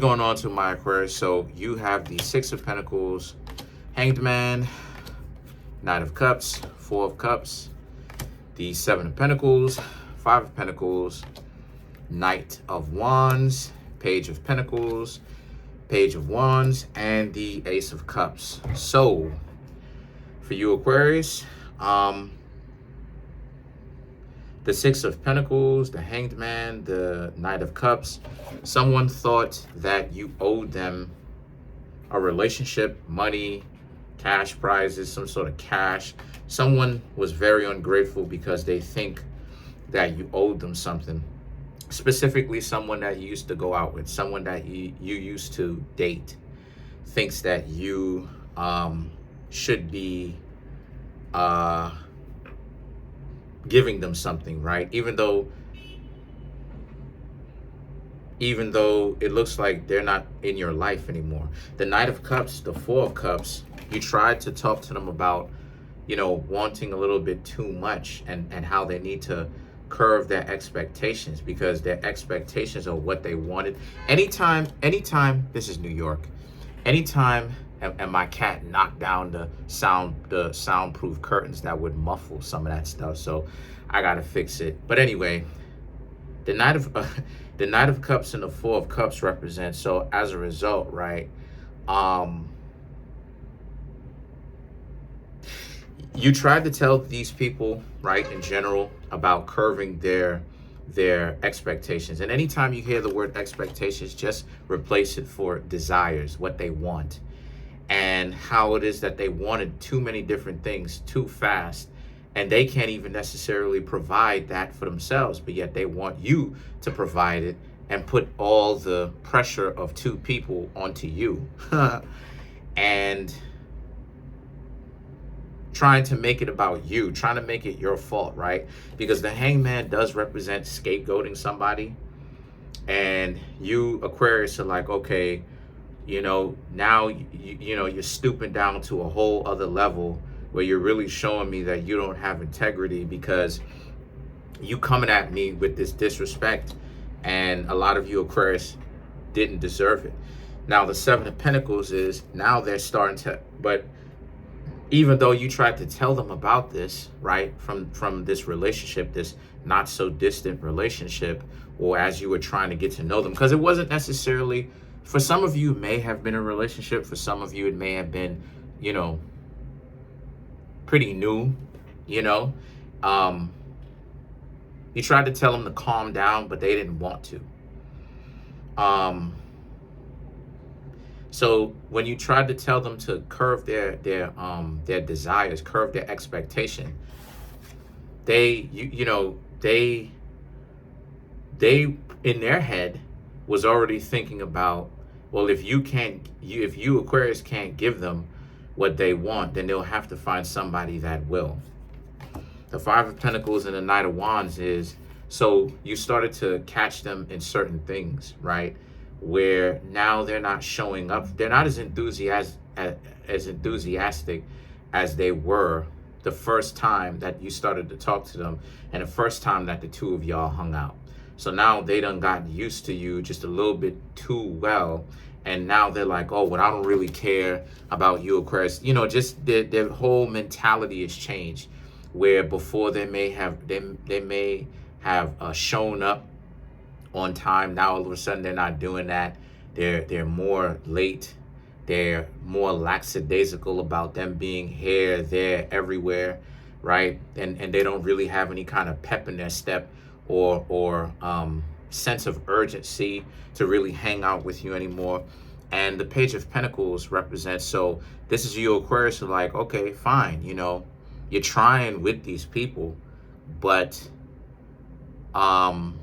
Going on to my Aquarius. So you have the Six of Pentacles, Hanged Man, Knight of Cups, Four of Cups, the Seven of Pentacles, Five of Pentacles, Knight of Wands, Page of Pentacles, Page of Wands, and the Ace of Cups. So for you Aquarius, the Six of Pentacles, the Hanged Man, the Knight of Cups, someone thought that you owed them a relationship, money, cash prizes, some sort of cash. Someone was very ungrateful because they think that you owed them something. Specifically, someone that you used to go out with, someone that you used to date, thinks that you should be giving them something, right? Even though it looks like they're not in your life anymore. The Knight of Cups, the Four of Cups, you tried to talk to them about, wanting a little bit too much and how they need to curve their expectations, because their expectations are what they wanted. Anytime, this is New York, anytime, and my cat knocked down the soundproof curtains that would muffle some of that stuff, so I gotta fix it. But anyway, the Knight of Cups and the Four of Cups represent, so as a result, right, you tried to tell these people, right, in general, about curving their expectations. And anytime you hear the word expectations, just replace it for desires, what they want, and how it is that they wanted too many different things too fast, and they can't even necessarily provide that for themselves, but yet they want you to provide it and put all the pressure of two people onto you. And trying to make it about you, trying to make it your fault, right? Because the Hangman does represent scapegoating somebody. And you, Aquarius, are like, okay, now, you're stooping down to a whole other level where you're really showing me that you don't have integrity, because you coming at me with this disrespect, and a lot of you Aquarius didn't deserve it. Now, the Seven of Pentacles is, now they're starting to, but even though you tried to tell them about this, right, from this relationship, this not so distant relationship, or as you were trying to get to know them, because it wasn't necessarily, for some of you, it may have been a relationship. For some of you, it may have been, pretty new, You tried to tell them to calm down, but they didn't want to. So when you tried to tell them to curve their desires, curve their expectation, they in their head was already thinking about, well, if you Aquarius can't give them what they want, then they'll have to find somebody that will. The Five of Pentacles and the Knight of Wands is, so you started to catch them in certain things, right? Where now they're not showing up. They're not as enthusiastic as they were the first time that you started to talk to them, and the first time that the two of y'all hung out. So now they done gotten used to you just a little bit too well, and now they're like, oh, well, I don't really care about you, Aquarius. Just their whole mentality has changed, where before they may have shown up on time. Now all of a sudden they're not doing that. They're more late. They're more lackadaisical about them being here, there, everywhere, right? And they don't really have any kind of pep in their step or sense of urgency to really hang out with you anymore. And the Page of Pentacles represents, so this is you Aquarius, are like, okay, fine, you're trying with these people, but I'm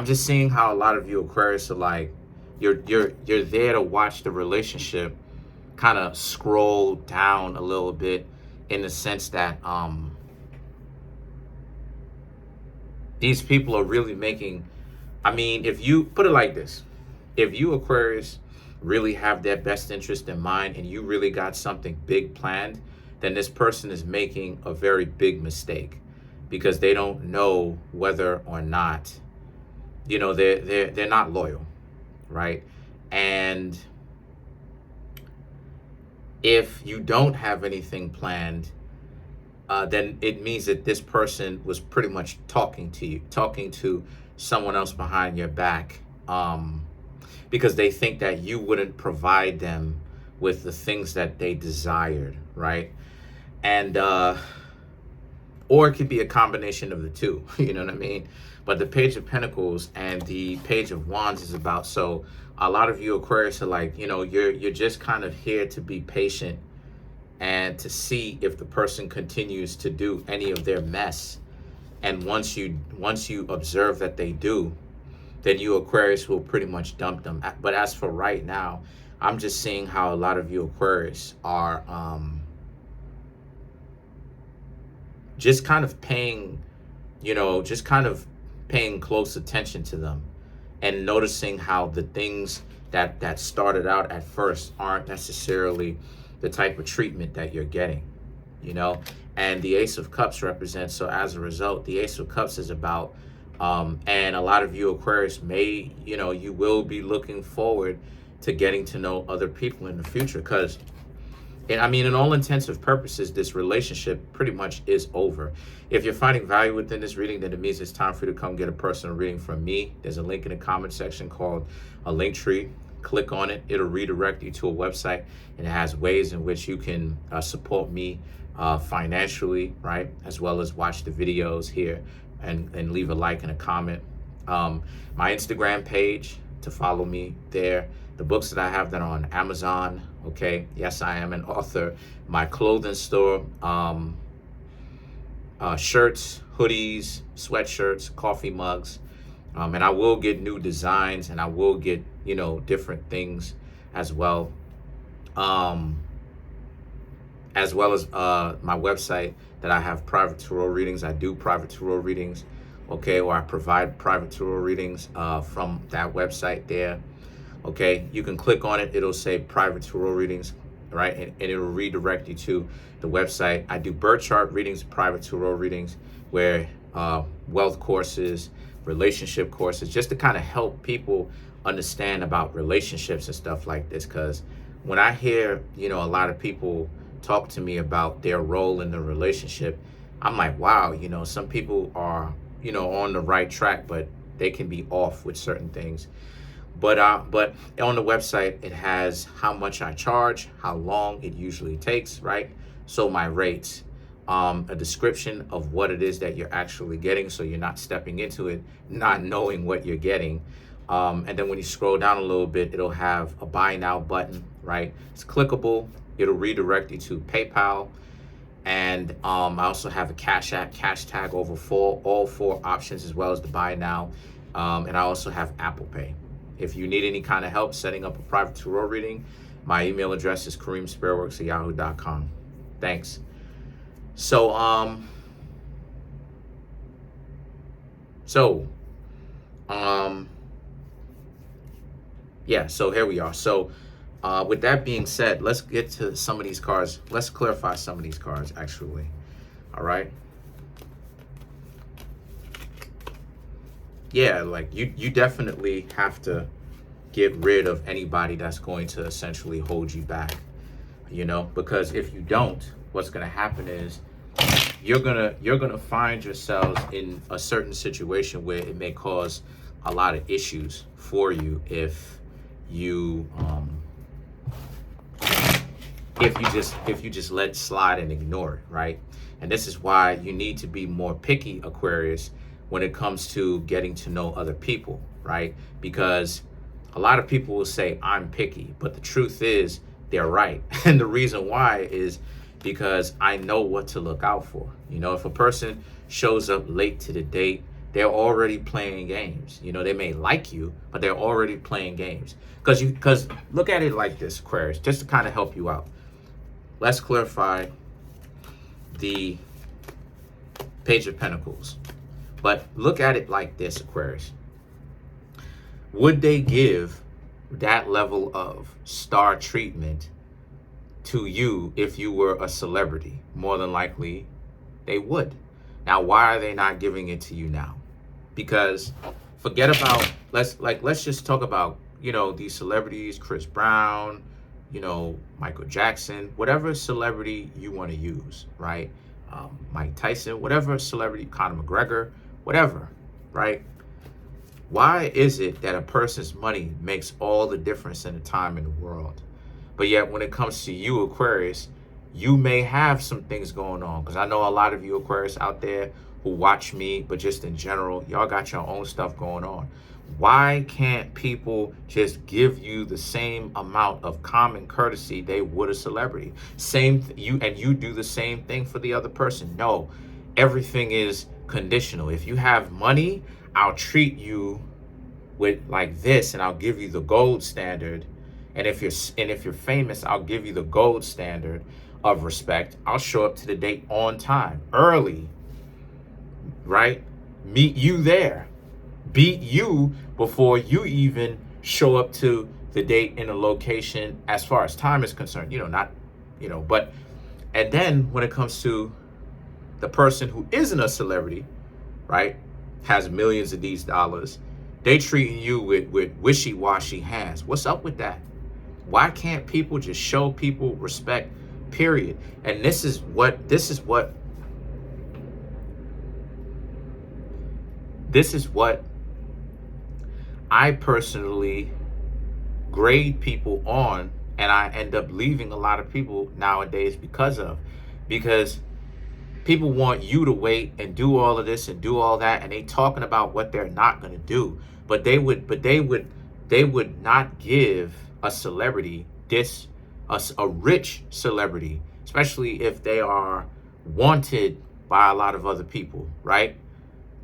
just seeing how a lot of you Aquarius are like, you're there to watch the relationship kind of scroll down a little bit, in the sense that these people are really making, if you put it like this, if you Aquarius really have their best interest in mind and you really got something big planned, then this person is making a very big mistake, because they don't know whether or not, they're not loyal, right? And if you don't have anything planned, then it means that this person was pretty much talking to you, talking to someone else behind your back, because they think that you wouldn't provide them with the things that they desired, right? And or it could be a combination of the two, you know what I mean? But the Page of Pentacles and the Page of Wands is about, so a lot of you Aquarius are like, you know, you're just kind of here to be patient and to see if the person continues to do any of their mess. And once you observe that they do, then you Aquarius will pretty much dump them. But as for right now, I'm just seeing how a lot of you Aquarius are just kind of paying, you know, just kind of paying close attention to them and noticing how the things that started out at first aren't necessarily the type of treatment that you're getting, you know. And the Ace of Cups represents, so as a result, the Ace of Cups is about, and a lot of you Aquarius may, you know, you will be looking forward to getting to know other people in the future, because, and I mean, in all intents and purposes, this relationship pretty much is over. If you're finding value within this reading, then it means it's time for you to come get a personal reading from me. There's a link in the comment section called a link tree. Click on it. It'll redirect you to a website, and it has ways in which you can support me financially, right? As well as watch the videos here and leave a like and a comment. My Instagram page to follow me there. The books that I have that are on Amazon, okay? Yes, I am an author. My clothing store, shirts, hoodies, sweatshirts, coffee mugs. And I will get new designs, and I will get, you know, different things as well. As well as my website that I have private tarot readings. I do private tarot readings, okay? Or I provide private tarot readings from that website there, okay? You can click on it. It'll say private tarot readings, right? And it'll redirect you to the website. I do birth chart readings, private tarot readings, where wealth courses, relationship courses, just to kind of help people understand about relationships and stuff like this. Because when I hear, you know, a lot of people talk to me about their role in the relationship, I'm like, wow, you know, some people are, you know, on the right track, but they can be off with certain things. But on the website, it has how much I charge, how long it usually takes, right? So my rates, a description of what it is that you're actually getting, so you're not stepping into it not knowing what you're getting. And then when you scroll down a little bit, it'll have a buy now button, right? It's clickable. It'll redirect you to PayPal. And I also have a Cashapp, cash tag over all four options, as well as the buy now. And I also have Apple Pay. If you need any kind of help setting up a private tarot reading, my email address is Kareemspiritworks@yahoo.com. Thanks. So, yeah, so here we are. So, with that being said, let's get to some of these cards. Let's clarify some of these cards, actually. All right. Yeah, like you definitely have to get rid of anybody that's going to essentially hold you back, you know, because if you don't, what's going to happen is you're gonna find yourselves in a certain situation where it may cause a lot of issues for you if you just let it slide and ignore it, right? And this is why you need to be more picky, Aquarius, when it comes to getting to know other people, right? Because a lot of people will say I'm picky, but the truth is they're right. And the reason why is because I know what to look out for. You know, if a person shows up late to the date, they're already playing games. You know, they may like you, but they're already playing games. Because look at it like this, Aquarius, just to kind of help you out. Let's clarify the Page of Pentacles. But look at it like this, Aquarius. Would they give that level of star treatment to you if you were a celebrity? More than likely, they would. Now, why are they not giving it to you now? Because forget about, let's just talk about these celebrities, Chris Brown, Michael Jackson, whatever celebrity you want to use, right? Mike Tyson, whatever celebrity, Conor McGregor, whatever, right? Why is it that a person's money makes all the difference in the time in the world? But yet when it comes to you, Aquarius, you may have some things going on. Because I know a lot of you Aquarius out there who watch me, but just in general, y'all got your own stuff going on. Why can't people just give you the same amount of common courtesy they would a celebrity? You do the same thing for the other person. No, everything is conditional. If you have money, I'll treat you with like this, and I'll give you the gold standard. And if you're famous, I'll give you the gold standard of respect. I'll show up to the date on time, early, right? Meet you there. Beat you before you even show up to the date and the location as far as time is concerned. And then when it comes to the person who isn't a celebrity, right, has millions of these dollars, they treating you with wishy-washy hands. What's up with that? Why can't people just show people respect, period? And this is what I personally grade people on, and I end up leaving a lot of people nowadays because people want you to wait and do all of this and do all that, and they talking about what they're not going to do. But they would not give a celebrity a rich celebrity, especially if they are wanted by a lot of other people, right?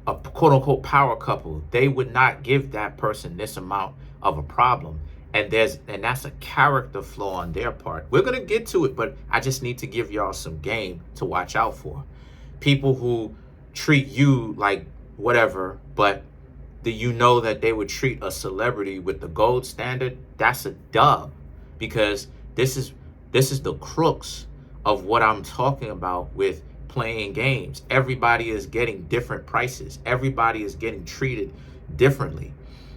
A quote unquote power couple, they would not give that person this amount of a problem. And that's a character flaw on their part. We're going to get to it, but I just need to give y'all some game to watch out for. People who treat you like whatever, but that they would treat a celebrity with the gold standard, that's a dub. Because this is the crux of what I'm talking about with playing games. Everybody is getting different prices. Everybody is getting treated differently,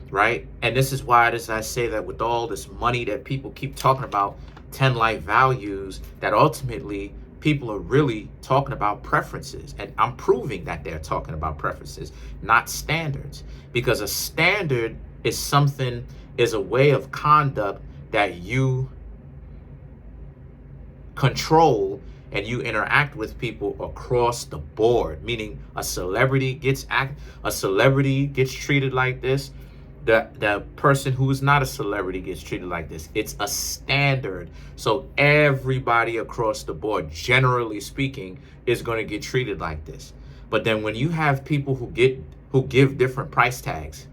right? And this is why I say that with all this money that people keep talking about, 10 life values, that ultimately people are really talking about preferences. And I'm proving that they're talking about preferences, not standards. Because a standard is a way of conduct that you control and you interact with people across the board. Meaning a celebrity gets treated like this. The person who is not a celebrity gets treated like this. It's a standard. So everybody across the board, generally speaking, is going to get treated like this. But then when you have people who give different price tags,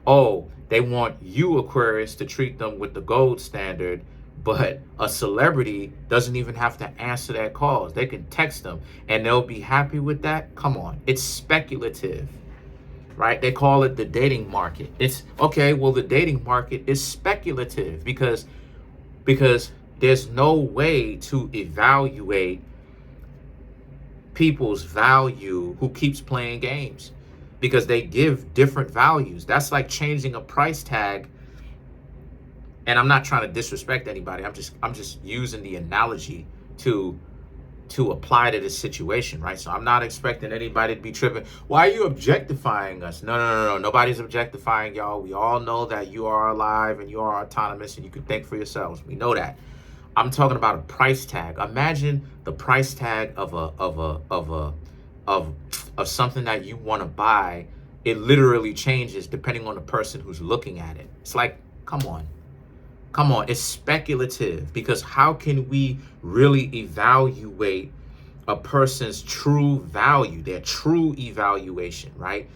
they want you, Aquarius, to treat them with the gold standard, but a celebrity doesn't even have to answer their calls. They can text them and they'll be happy with that. Come on, it's speculative. Right? They call it the dating market. It's okay. Well, the dating market is speculative because there's no way to evaluate people's value who keeps playing games, because they give different values. That's like changing a price tag. And I'm not trying to disrespect anybody. I'm just using the analogy to apply to this situation, right? So I'm not expecting anybody to be tripping. Why are you objectifying us? No. Nobody's objectifying y'all. We all know that you are alive and you are autonomous and you can think for yourselves. We know that. I'm talking about a price tag. Imagine the price tag of something that you want to buy. It literally changes depending on the person who's looking at it. It's like, come on, it's speculative, because how can we really evaluate a person's true value, their true evaluation, right?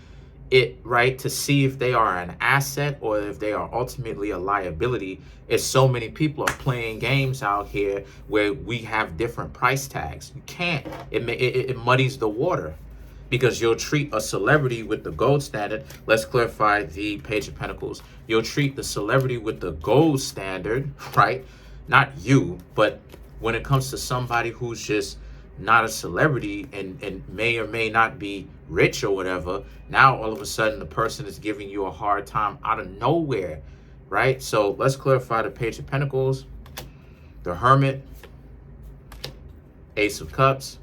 To see if they are an asset or if they are ultimately a liability, if so many people are playing games out here where we have different price tags. You can't. It muddies the water, because you'll treat a celebrity with the gold standard. Let's clarify the Page of Pentacles. You'll treat the celebrity with the gold standard, right? Not you, but when it comes to somebody who's just not a celebrity and may or may not be rich or whatever, now all of a sudden the person is giving you a hard time out of nowhere. right? So let's clarify the Page of Pentacles, the Hermit, Ace of Cups,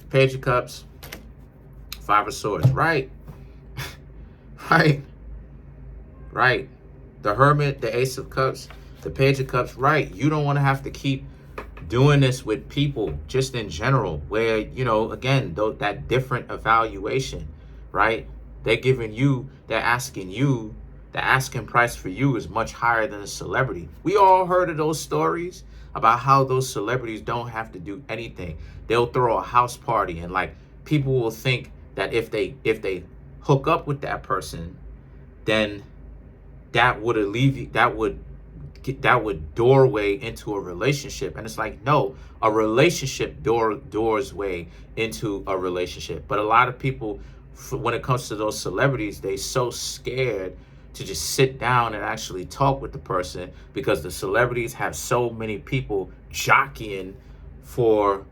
Page of Cups, Five of Swords, right? Right, right. The Hermit, the Ace of Cups, the Page of Cups, right. You don't want to have to keep doing this with people just in general where, you know, again, that different evaluation, right? They're giving you, they're asking you, the asking price for you is much higher than a celebrity. We all heard of those stories about how those celebrities don't have to do anything. They'll throw a house party and like people will think that if they hook up with that person, then that would alleviate, that would doorway into a relationship. And it's like, no, a relationship doors way into a relationship. But a lot of people, when it comes to those celebrities, they so scared to just sit down and actually talk with the person because the celebrities have so many people jockeying for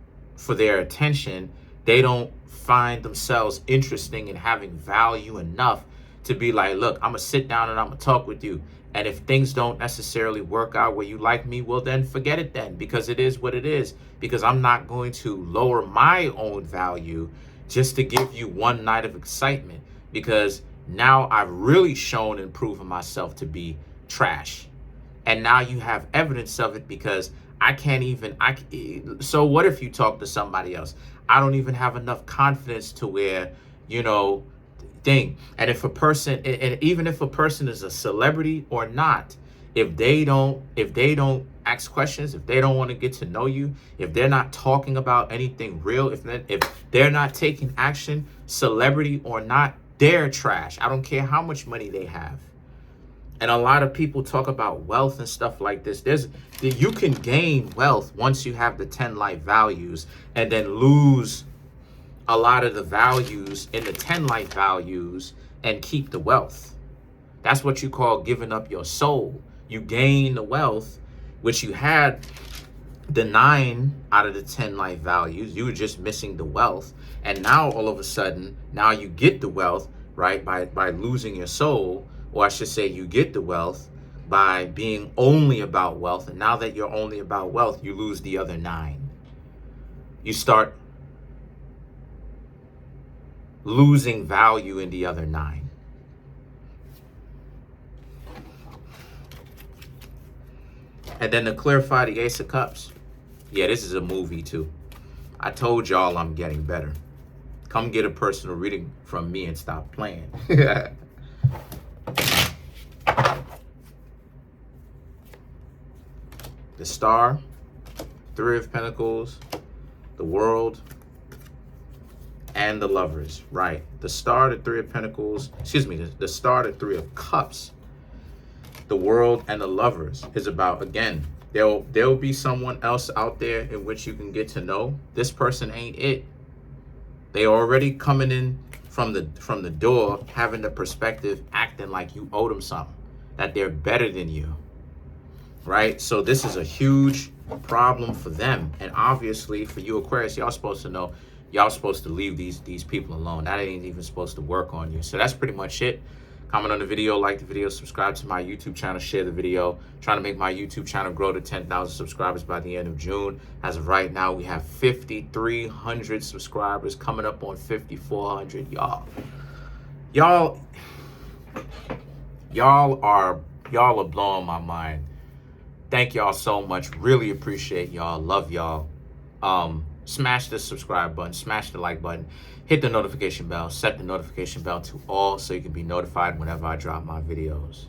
their attention. They don't find themselves interesting and having value enough to be like, look, I'm gonna sit down and I'm gonna talk with you. And if things don't necessarily work out where you like me, well, then forget it then, because it is what it is. Because I'm not going to lower my own value just to give you one night of excitement. Because now I've really shown and proven myself to be trash. And now you have evidence of it because I can't even, so what if you talk to somebody else? I don't even have enough confidence to where, you know, thing. And if a person, and even if a person is a celebrity or not, if they don't ask questions, if they don't want to get to know you, if they're not talking about anything real, if they're not taking action, celebrity or not, they're trash. I don't care how much money they have. And a lot of people talk about wealth and stuff like this. You can gain wealth once you have the 10 life values and then lose a lot of the values in the 10 life values and keep the wealth. That's what you call giving up your soul. You gain the wealth, which you had the 9 out of the 10 life values. You were just missing the wealth. And now all of a sudden, now you get the wealth, right? By losing your soul, or I should say you get the wealth by being only about wealth. And now that you're only about wealth, you lose the other 9. You start losing value in the other 9. And then to clarify the Ace of Cups. Yeah, this is a movie too. I told y'all I'm getting better. Come get a personal reading from me and stop playing. The Star, 3 of Pentacles, the World, and the Lovers, right? The Star, the 3 of Pentacles, excuse me, the Star, the 3 of Cups, the World, and the Lovers is about, again, there'll be someone else out there in which you can get to know. This person ain't it. They already coming in from the door, having the perspective, acting like you owe them something, that they're better than you, right? So this is a huge problem for them. And obviously for you Aquarius, y'all supposed to know, y'all supposed to leave these people alone. That ain't even supposed to work on you. So that's pretty much it. Comment on the video, like the video, subscribe to my YouTube channel, share the video. Trying to make my YouTube channel grow to 10,000 subscribers by the end of June. As of right now, we have 5,300 subscribers, coming up on 5,400, y'all. Y'all are blowing my mind. Thank y'all so much. Really appreciate y'all. Love y'all. Smash the subscribe button, smash the like button, hit the notification bell, set the notification bell to all so you can be notified whenever I drop my videos.